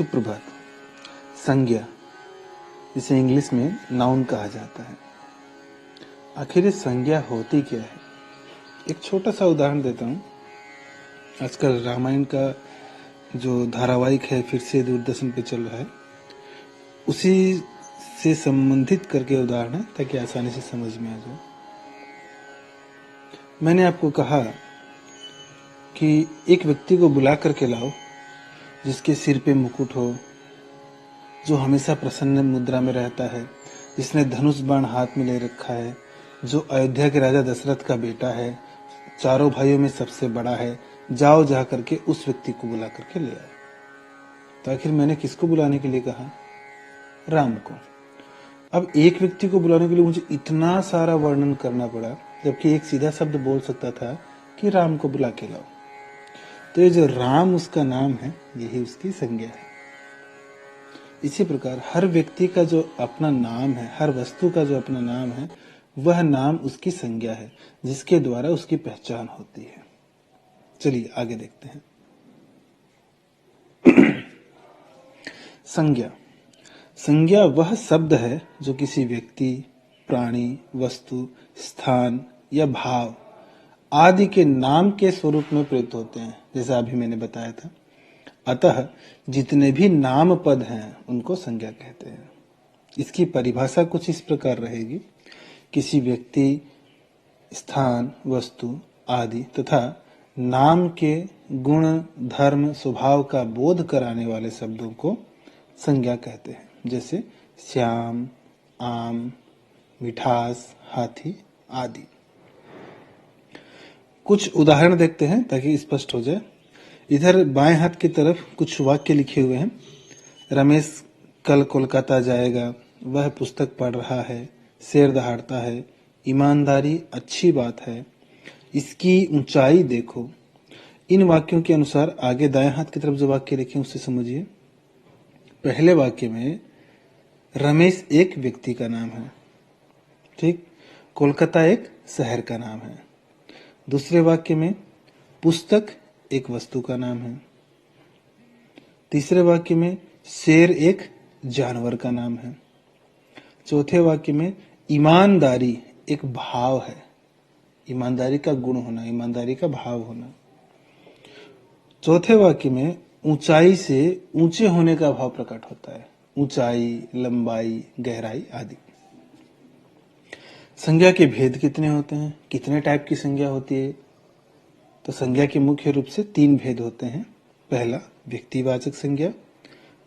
सुप्रभात। संज्ञा, जिसे इंग्लिश में नाउन कहा जाता है, आखिर ये संज्ञा होती क्या है? एक छोटा सा उदाहरण देता हूँ। आजकल रामायण का जो धारावाहिक है फिर से दूरदर्शन पे चल रहा है, उसी से संबंधित करके उदाहरण है ताकि आसानी से समझ में आ जाए। मैंने आपको कहा कि एक व्यक्ति को बुला करके लाओ जिसके सिर पे मुकुट हो, जो हमेशा प्रसन्न मुद्रा में रहता है, जिसने धनुष बाण हाथ में ले रखा है, जो अयोध्या के राजा दशरथ का बेटा है, चारों भाइयों में सबसे बड़ा है। जाओ जा करके उस व्यक्ति को बुला करके ले आए। तो आखिर मैंने किसको बुलाने के लिए कहा? राम को। अब एक व्यक्ति को बुलाने के लिए मुझे इतना सारा वर्णन करना पड़ा, जबकि एक सीधा शब्द बोल सकता था कि राम को बुला के लाओ। तो ये जो राम उसका नाम है, यही उसकी संज्ञा है। इसी प्रकार हर व्यक्ति का जो अपना नाम है, हर वस्तु का जो अपना नाम है, वह नाम उसकी संज्ञा है, जिसके द्वारा उसकी पहचान होती है। चलिए आगे देखते हैं। संज्ञा। संज्ञा वह शब्द है जो किसी व्यक्ति, प्राणी, वस्तु, स्थान या भाव आदि के नाम के स्वरूप में प्रयुक्त होते हैं, जैसा अभी मैंने बताया था। अतः जितने भी नाम पद हैं उनको संज्ञा कहते हैं। इसकी परिभाषा कुछ इस प्रकार रहेगी: किसी व्यक्ति, स्थान, वस्तु आदि तथा नाम के गुण, धर्म, स्वभाव का बोध कराने वाले शब्दों को संज्ञा कहते हैं, जैसे श्याम, आम, मिठास, हाथी आदि। कुछ उदाहरण देखते हैं ताकि स्पष्ट हो जाए। इधर बाएं हाथ की तरफ कुछ वाक्य लिखे हुए हैं। रमेश कल कोलकाता जाएगा, वह पुस्तक पढ़ रहा है, शेर दहाड़ता है, ईमानदारी अच्छी बात है, इसकी ऊंचाई देखो। इन वाक्यों के अनुसार आगे दाएं हाथ की तरफ जो वाक्य लिखे हैं उससे समझिए। पहले वाक्य में रमेश एक व्यक्ति का नाम है, ठीक। कोलकाता एक शहर का नाम है। दूसरे वाक्य में पुस्तक एक वस्तु का नाम है। तीसरे वाक्य में शेर एक जानवर का नाम है। चौथे वाक्य में ईमानदारी एक भाव है, ईमानदारी का गुण होना, ईमानदारी का भाव होना। चौथे वाक्य में ऊंचाई से ऊंचे होने का भाव प्रकट होता है, ऊंचाई, लंबाई, गहराई आदि। संज्ञा के भेद कितने होते हैं? कितने टाइप की संज्ञा होती है? तो संज्ञा के मुख्य रूप से 3 भेद होते हैं। पहला व्यक्तिवाचक संज्ञा,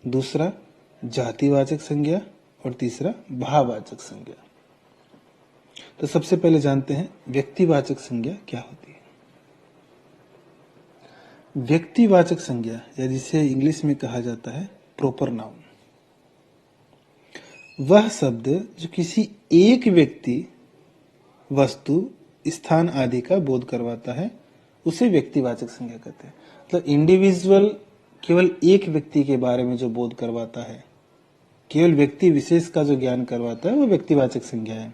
दूसरा जातिवाचक संज्ञा और तीसरा भाववाचक संज्ञा। तो सबसे पहले जानते हैं व्यक्तिवाचक संज्ञा क्या होती है। व्यक्तिवाचक संज्ञा, या जिसे इंग्लिश में कहा जाता है प्रॉपर नाउन, वह शब्द जो किसी एक व्यक्ति, वस्तु, स्थान आदि का बोध करवाता है, उसे व्यक्तिवाचक संज्ञा कहते हैं। मतलब इंडिविजुअल, केवल एक व्यक्ति के बारे में जो बोध करवाता है, केवल व्यक्ति विशेष का जो ज्ञान करवाता है, वो व्यक्तिवाचक संज्ञा है।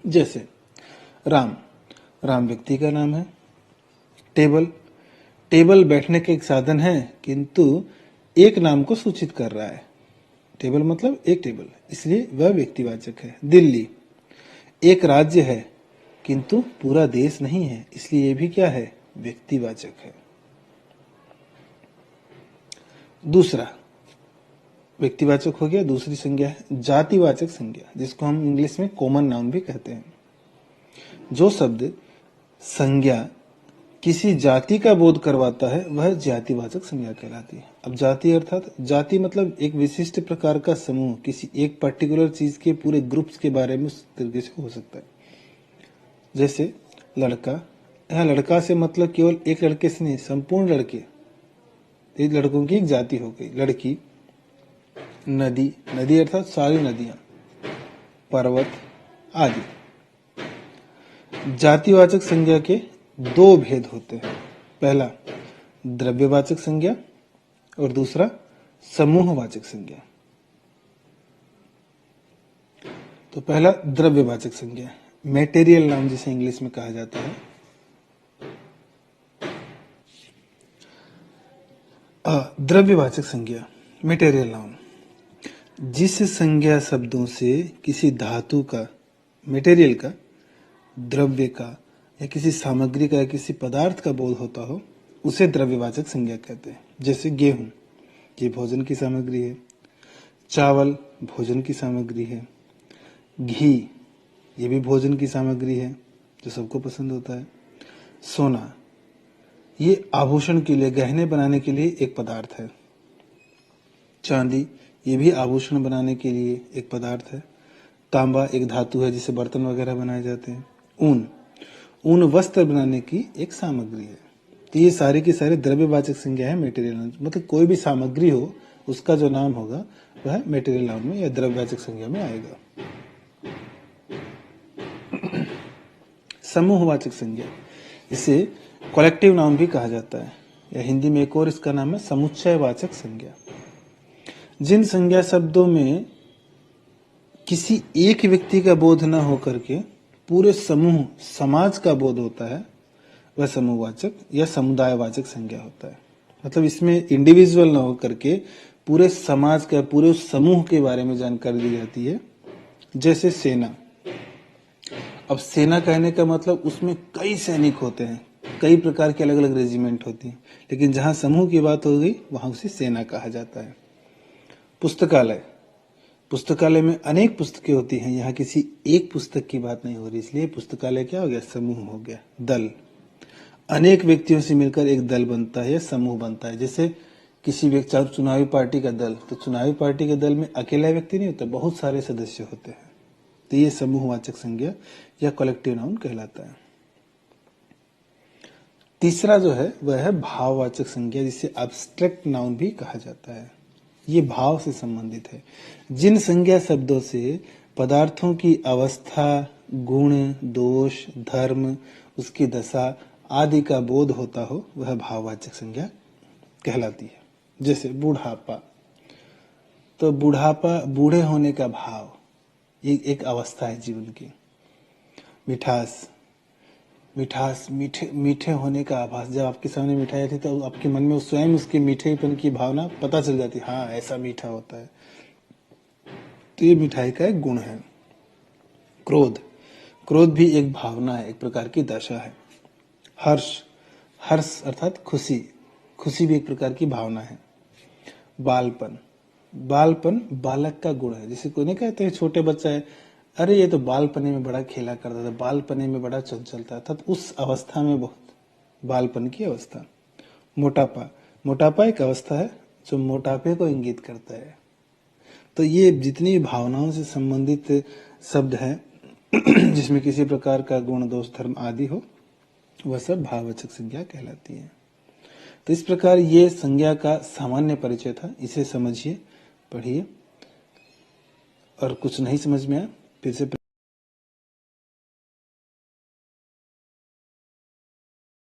जैसे राम, राम व्यक्ति का नाम है। टेबल, टेबल बैठने का एक साधन है, किंतु एक नाम को सूचित कर रहा है। टेबल मतलब एक टेबल, इसलिए वह व्यक्तिवाचक है। दिल्ली एक राज्य है, किंतु पूरा देश नहीं है, इसलिए ये भी क्या है? व्यक्तिवाचक है। दूसरा व्यक्तिवाचक हो गया। दूसरी संज्ञा है जातिवाचक संज्ञा, जिसको हम इंग्लिश में कॉमन नाउन भी कहते हैं। जो शब्द संज्ञा किसी जाति का बोध करवाता है, वह जातिवाचक संज्ञा कहलाती है। अब जाति अर्थात, जाति मतलब एक विशिष्ट प्रकार का समूह, किसी एक पर्टिकुलर चीज के पूरे ग्रुप्स के बारे में उस तरीके से हो सकता है। जैसे लड़का, यहाँ लड़का से मतलब केवल एक लड़के से नहीं, संपूर्ण लड़के, एक लड़कों की एक जाति हो गई। लड़की, नदी, नदी अर्थात सारी नदियां, पर्वत आदि। जातिवाचक संज्ञा के 2 भेद होते हैं। पहला द्रव्यवाचक संज्ञा और दूसरा समूहवाचक संज्ञा। तो पहला द्रव्यवाचक संज्ञा, मेटेरियल नाउन जिसे इंग्लिश में कहा जाता है। द्रव्यवाचक संज्ञा मटेरियल नाउन जिस संज्ञा शब्दों से किसी धातु का, मटेरियल का, द्रव्य का या किसी सामग्री का या किसी पदार्थ का बोध होता हो उसे द्रव्यवाचक संज्ञा कहते हैं। जैसे गेहूं, ये भोजन की सामग्री है। चावल भोजन की सामग्री है। घी ये भी भोजन की सामग्री है जो सबको पसंद होता है। सोना ये आभूषण के लिए, गहने बनाने के लिए एक पदार्थ है। चांदी ये भी आभूषण बनाने के लिए एक पदार्थ है। तांबा एक धातु है जिससे बर्तन वगैरह बनाए जाते हैं। ऊन वस्त्र बनाने की एक सामग्री है। तो ये सारे की सारे द्रव्यवाचक संज्ञा है मटेरियल नाउन। मतलब कोई भी सामग्री हो उसका जो नाम होगा वह मटेरियल नाउन में या द्रव्यवाचक संज्ञा में आएगा। समूहवाचक संज्ञा, इसे कलेक्टिव नाउन भी कहा जाता है या हिंदी में एक और इसका नाम है समुच्चयवाचक संज्ञा। जिन संज्ञा शब्दों में किसी एक व्यक्ति का बोध न होकर के पूरे समूह, समाज का बोध होता है वह समूहवाचक या समुदायवाचक संज्ञा होता है। मतलब इसमें इंडिविजुअल न होकर के पूरे समाज का, पूरे समूह के बारे में जानकारी दी जाती है। जैसे सेना, अब सेना कहने का मतलब उसमें कई सैनिक होते हैं, कई प्रकार के अलग अलग रेजिमेंट होती हैं, लेकिन जहां समूह की बात हो गई वहां उसे सेना कहा जाता है। पुस्तकालय, पुस्तकालय में अनेक पुस्तकें होती हैं, यहाँ किसी एक पुस्तक की बात नहीं हो रही, इसलिए पुस्तकालय क्या हो गया, समूह हो गया। दल, अनेक व्यक्तियों से मिलकर एक दल बनता है या समूह बनता है। जैसे किसी व्यक्ति, चुनावी पार्टी का दल, तो चुनावी पार्टी के दल में अकेला व्यक्ति नहीं होता, बहुत सारे सदस्य होते हैं। तो ये समूहवाचक संज्ञा या कलेक्टिव नाउन कहलाता है। तीसरा जो है वह है भाववाचक संज्ञा, जिसे एब्स्ट्रैक्ट नाउन भी कहा जाता है। ये भाव से संबंधित है। जिन संज्ञा शब्दों से पदार्थों की अवस्था, गुण, दोष, धर्म, उसकी दशा आदि का बोध होता हो वह भाववाचक संज्ञा कहलाती है। जैसे बुढ़ापा, तो बुढ़ापा बूढ़े होने का भाव, ये एक अवस्था है जीवन की। मिठास, मिठास मीठे होने का आभास, जब आपके सामने मिठाई आती तो आपके मन में स्वयं उसके मीठेपन की भावना पता चल जाती, हाँ ऐसा मीठा होता है। तो ये मिठाई का एक गुण है। क्रोध, क्रोध भी एक भावना है, एक प्रकार की दशा है। हर्ष, हर्ष अर्थात खुशी, खुशी भी एक प्रकार की भावना है। बालपन, बालपन बालक का गुण है। जैसे कोई नहीं कहते छोटे बच्चा है, अरे ये तो बालपने में बड़ा खेला करता था, बालपने में बड़ा चंचल था, अर्थात उस अवस्था में बहुत, बालपन की अवस्था। मोटापा, मोटापा एक अवस्था है जो मोटापे को इंगित करता है। तो ये जितनी भावनाओं से संबंधित शब्द हैं जिसमें किसी प्रकार का गुण, दोष, धर्म आदि हो, वह सब भाववाचक संज्ञा कहलाती है। तो इस प्रकार ये संज्ञा का सामान्य परिचय था, इसे समझिए, पढ़िए, और कुछ नहीं समझ में आया फिर से